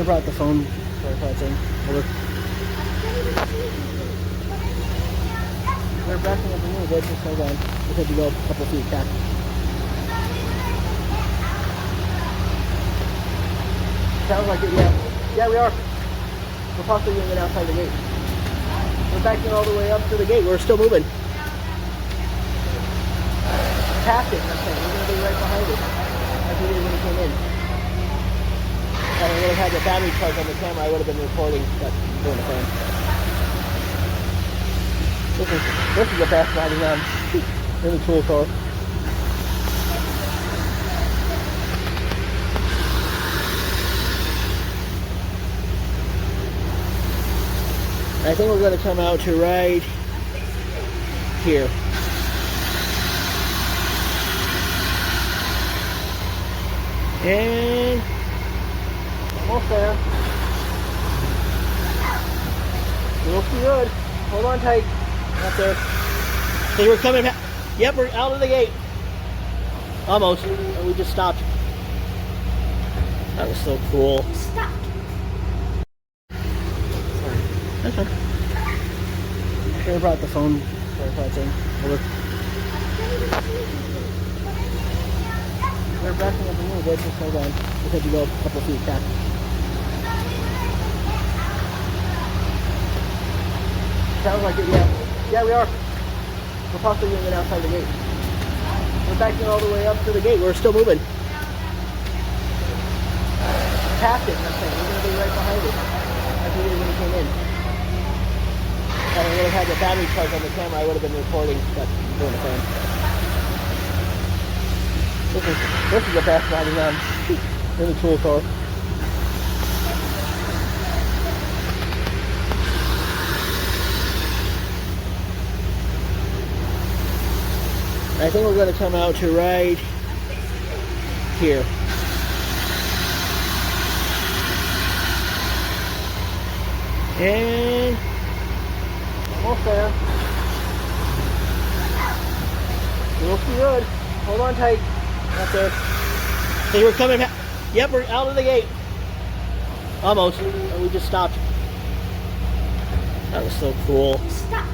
I brought the phone thing over. We're backing up a little bit, just hold on. We had to go a couple feet back. Sounds like it, yeah. Yeah, we are. We're possibly going to get outside the gate. We're backing all the way up to the gate. We're still moving. Past it, I'm saying. We're going to be right behind it. Like we did when we came in. If I would have had the battery charge on the camera, I would have been recording that doing the fan. This is the best riding in the tool car. I think we're going to come out to right here. And almost there. Looks good. Hold on tight. Up there. So we're coming back. Yep, we're out of the gate. Almost. And we just stopped. That was so cool. Stop. That's fine. I brought the phone thing over. We're backing up a little bit, just hold on. We had to go a couple feet back. Sounds like it, yeah. Yeah, we are. We're possibly going to get outside the gate. We're backing all the way up to the gate. We're still moving. Past it, I'm saying. We're going to be right behind it. Like we did when we came in. If I would have had the battery charge on the camera, I would have been recording that doing the fan. This is the best riding in the tool car. I think we're going to come out to right here. And almost there. Looks good. Hold on tight. Up there. So we're coming back. Yep, we're out of the gate. Almost. And we just stopped. That was so cool. Stop.